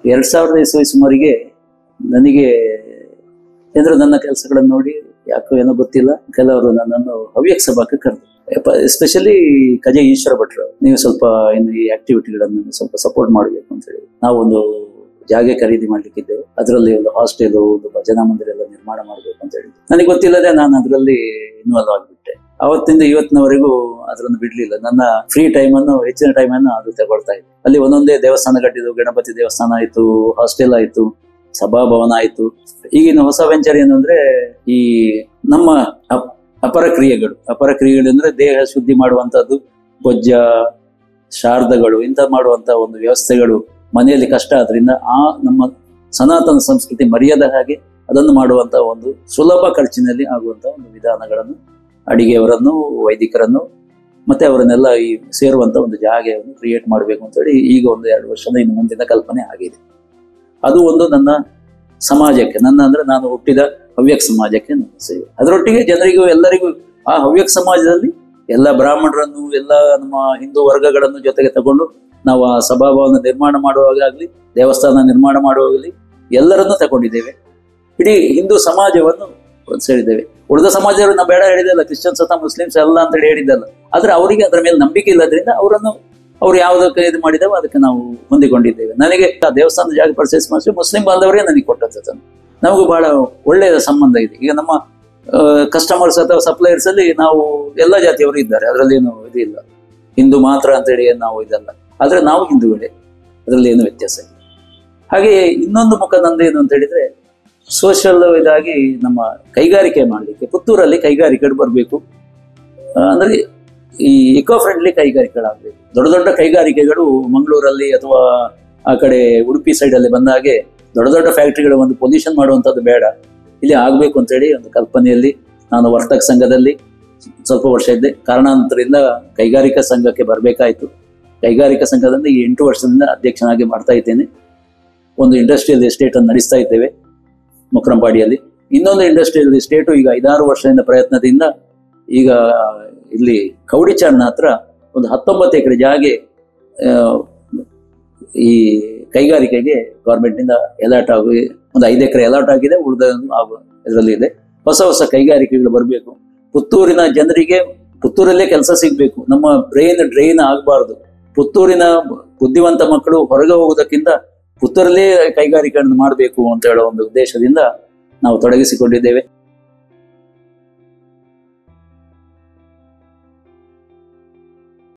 2000 ಇಸವಿ ಸುಮಾರಿಗೆ ನನಗೆ ಏನಾದ್ರು ನನ್ನ ಕೆಲಸಗಳನ್ನು ನೋಡಿ ಯಾಕೋ ಏನೋ ಗೊತ್ತಿಲ್ಲ, ಕೆಲವರು ನನ್ನನ್ನು ಹವ್ಯಕ ಸಭಾಕ್ಕೆ ಕರೆದು, ಎಸ್ಪೆಷಲಿ ಕಜೆ ಈಶ್ವರ ಭಟ್ರು, ನೀವು ಸ್ವಲ್ಪ ಇನ್ನು ಈ ಆಕ್ಟಿವಿಟಿಗಳನ್ನು ಸ್ವಲ್ಪ ಸಪೋರ್ಟ್ ಮಾಡಬೇಕು ಅಂತ ಹೇಳಿ ನಾವು ಒಂದು ಜಾಗ ಖರೀದಿ ಮಾಡ್ಲಿಕ್ಕಿದ್ದೇವೆ. ಅದರಲ್ಲಿ ಒಂದು ಹಾಸ್ಟೆಲ್, ಒಂದು ಭಜನಾ ಮಂದಿರ ಎಲ್ಲ ನಿರ್ಮಾಣ ಮಾಡಬೇಕು ಅಂತ ಹೇಳಿ ನನಗೆ ಗೊತ್ತಿಲ್ಲದೆ ನಾನು ಅದರಲ್ಲಿ ಇನ್ವಾಲ್ವ್ ಆಗಿಬಿಟ್ಟೆ. ಅವತ್ತಿಂದ ಇವತ್ತಿನವರೆಗೂ ಅದನ್ನು ಬಿಡ್ಲಿಲ್ಲ. ನನ್ನ ಫ್ರೀ ಹೆಚ್ಚಿನ ಟೈಮನ್ನು ಅದು ತಗೊಳ್ತಾ ಇದ್ದೆ. ಅಲ್ಲಿ ಒಂದೊಂದೇ ದೇವಸ್ಥಾನ ಕಟ್ಟಿದ್ದು, ಗಣಪತಿ ದೇವಸ್ಥಾನ ಆಯ್ತು, ಹಾಸ್ಟೆಲ್ ಆಯ್ತು, ಸಭಾಭವನ ಆಯ್ತು. ಈಗಿನ ಹೊಸ ವೆಂಚರ್ ಏನು ಅಂದ್ರೆ ಈ ನಮ್ಮ ಅಪರ ಕ್ರಿಯೆಗಳು ಅಂದ್ರೆ ದೇಹ ಶುದ್ಧಿ ಮಾಡುವಂತದ್ದು, ಗೊಜ್ಜ ಶಾರದಗಳು ಇಂಥ ಮಾಡುವಂತ ಒಂದು ವ್ಯವಸ್ಥೆಗಳು ಮನೆಯಲ್ಲಿ ಕಷ್ಟ ಆದ್ರಿಂದ ಆ ನಮ್ಮ ಸನಾತನ ಸಂಸ್ಕೃತಿ ಮರೆಯದ ಹಾಗೆ ಅದನ್ನು ಮಾಡುವಂತ ಒಂದು ಸುಲಭ ಖರ್ಚಿನಲ್ಲಿ ಆಗುವಂತ ಒಂದು ವಿಧಾನಗಳನ್ನು, ಅಡಿಗೆಯವರನ್ನು, ವೈದಿಕರನ್ನು ಮತ್ತೆ ಅವರನ್ನೆಲ್ಲ ಈ ಸೇರುವಂತ ಒಂದು ಜಾಗೆಯನ್ನು ಕ್ರಿಯೇಟ್ ಮಾಡಬೇಕು ಅಂತ ಹೇಳಿ ಈಗ ಒಂದು 2 ವರ್ಷದ ಇನ್ನು ಮುಂದಿನ ಕಲ್ಪನೆ ಆಗಿದೆ. ಅದು ಒಂದು ನನ್ನ ಸಮಾಜಕ್ಕೆ, ಅಂದ್ರೆ ನಾನು ಹುಟ್ಟಿದ ಹವ್ಯಕ ಸಮಾಜಕ್ಕೆ ನನ್ನ ಸೇವೆ. ಅದರೊಟ್ಟಿಗೆ ಜನರಿಗೂ ಎಲ್ಲರಿಗೂ ಆ ಹವ್ಯಕ ಸಮಾಜದಲ್ಲಿ ಎಲ್ಲ ಬ್ರಾಹ್ಮಣರನ್ನು, ಎಲ್ಲ ನಮ್ಮ ಹಿಂದೂ ವರ್ಗಗಳನ್ನು ಜೊತೆಗೆ ತಗೊಂಡು ನಾವು ಆ ಸಭಾಭವನ ನಿರ್ಮಾಣ ಮಾಡುವಾಗಲಿ, ದೇವಸ್ಥಾನ ನಿರ್ಮಾಣ ಮಾಡುವಾಗಲಿ ಎಲ್ಲರನ್ನೂ ತಗೊಂಡಿದ್ದೇವೆ. ಇಡೀ ಹಿಂದೂ ಸಮಾಜವನ್ನು ಸೇರಿದ್ದೇವೆ. ಉಳಿದ ಸಮಾಜದವರು ನಾವು ಬೇಡ ಹೇಳಿದಲ್ಲ, ಕ್ರಿಶ್ಚಿಯನ್ಸ್ ಅಥವಾ ಮುಸ್ಲಿಮ್ಸ್ ಎಲ್ಲ ಅಂತ ಹೇಳಿ ಹೇಳಿದ್ದಲ್ಲ. ಆದ್ರೆ ಅವರಿಗೆ ಅದರ ಮೇಲೆ ನಂಬಿಕೆ ಇಲ್ಲದ್ರಿಂದ ಅವ್ರು ಯಾವುದಕ್ಕೆ ಇದು ಮಾಡಿದಾವೆ ಅದಕ್ಕೆ ನಾವು ಹೊಂದಿಕೊಂಡಿದ್ದೇವೆ. ನನಗೆ ಆ ದೇವಸ್ಥಾನದ ಜಾಗ ಪರ್ಚೇಸ್ ಮಾಡಿಸಿ ಮುಸ್ಲಿಂ ಬಾಂಧವರೇ ನನಗೆ ಕೊಟ್ಟದ್ದು. ನಮಗೂ ಬಹಳ ಒಳ್ಳೆಯ ಸಂಬಂಧ ಇದೆ. ಈಗ ನಮ್ಮ ಕಸ್ಟಮರ್ಸ್ ಅಥವಾ ಸಪ್ಲೈಯರ್ಸ್ ಅಲ್ಲಿ ನಾವು ಎಲ್ಲ ಜಾತಿಯವರು ಇದ್ದಾರೆ, ಅದರಲ್ಲಿ ಏನು ಇದು ಇಲ್ಲ, ಹಿಂದೂ ಮಾತ್ರ ಅಂತೇಳಿ ನಾವು ಇದಲ್ಲ. ಆದ್ರೆ ನಾವು ಹಿಂದೂಗಳೇ, ಅದರಲ್ಲಿ ಏನು ವ್ಯತ್ಯಾಸ ಇಲ್ಲ. ಹಾಗೆ ಇನ್ನೊಂದು ಮುಖ ನಂದೇನು ಅಂತ ಹೇಳಿದ್ರೆ, ಸೋಷಿಯಲ್ ಇದಾಗಿ ನಮ್ಮ ಕೈಗಾರಿಕೆ ಮಾಡಲಿಕ್ಕೆ ಪುತ್ತೂರಲ್ಲಿ ಕೈಗಾರಿಕೆಗಳು ಬರಬೇಕು. ಅಂದ್ರೆ ಈ ಇಕೋ ಫ್ರೆಂಡ್ಲಿ ಕೈಗಾರಿಕೆಗಳಾಗಬೇಕು. ದೊಡ್ಡ ದೊಡ್ಡ ಕೈಗಾರಿಕೆಗಳು ಮಂಗಳೂರಲ್ಲಿ ಅಥವಾ ಆ ಕಡೆ ಉಡುಪಿ ಸೈಡಲ್ಲಿ ಬಂದ ಹಾಗೆ ದೊಡ್ಡ ದೊಡ್ಡ ಫ್ಯಾಕ್ಟ್ರಿಗಳು ಒಂದು ಪೊಲ್ಯೂಷನ್ ಮಾಡುವಂಥದ್ದು ಬೇಡ, ಇಲ್ಲಿ ಆಗಬೇಕು ಅಂತೇಳಿ ಒಂದು ಕಲ್ಪನೆಯಲ್ಲಿ ನಾನು ವರ್ತಕ ಸಂಘದಲ್ಲಿ ಸ್ವಲ್ಪ ವರ್ಷ ಇದ್ದೆ. ಕಾರಣಾಂತರದಿಂದ ಕೈಗಾರಿಕಾ ಸಂಘಕ್ಕೆ ಬರಬೇಕಾಯಿತು. ಕೈಗಾರಿಕಾ ಸಂಘದಿಂದ ಈ 8 ವರ್ಷದಿಂದ ಅಧ್ಯಕ್ಷನಾಗಿ ಮಾಡ್ತಾ ಇದ್ದೇನೆ. ಒಂದು ಇಂಡಸ್ಟ್ರಿಯಲ್ ಎಸ್ಟೇಟ್ ಅನ್ನು ನಡೆಸ್ತಾ ಇದ್ದೇವೆ ಮುಕ್ರಂಪಾಡಿಯಲ್ಲಿ. ಇನ್ನೊಂದು ಇಂಡಸ್ಟ್ರಿಯಲ್ ಎಸ್ಟೇಟು ಈಗ 5-6 ವರ್ಷದಿಂದ ಪ್ರಯತ್ನದಿಂದ ಈಗ ಇಲ್ಲಿ ಕೌಡಿಚಾರ್ನ ಹತ್ರ ಒಂದು 19 ಎಕರೆ ಜಾಗೆ ಈ ಕೈಗಾರಿಕೆಗೆ ಗೌರ್ಮೆಂಟ್ನಿಂದ ಅಲಾಟ್ ಆಗಿ ಒಂದು 5 ಎಕರೆ ಅಲಾಟ್ ಆಗಿದೆ, ಉಳಿದ ಇದರಲ್ಲಿ ಇದೆ. ಹೊಸ ಹೊಸ ಕೈಗಾರಿಕೆಗಳು ಬರಬೇಕು. ಪುತ್ತೂರಿನ ಜನರಿಗೆ ಪುತ್ತೂರಲ್ಲೇ ಕೆಲಸ ಸಿಗ್ಬೇಕು. ನಮ್ಮ ಡ್ರೈನ್ ಆಗಬಾರ್ದು. ಪುತ್ತೂರಿನ ಬುದ್ಧಿವಂತ ಮಕ್ಕಳು ಹೊರಗೆ ಹೋಗುವುದಕ್ಕಿಂತ ಪುತ್ತೂರಲ್ಲೇ ಕೈಗಾರಿಕೆಗಳನ್ನು ಮಾಡಬೇಕು ಅಂತ ಹೇಳೋ ಒಂದು ಉದ್ದೇಶದಿಂದ ನಾವು ತೊಡಗಿಸಿಕೊಂಡಿದ್ದೇವೆ.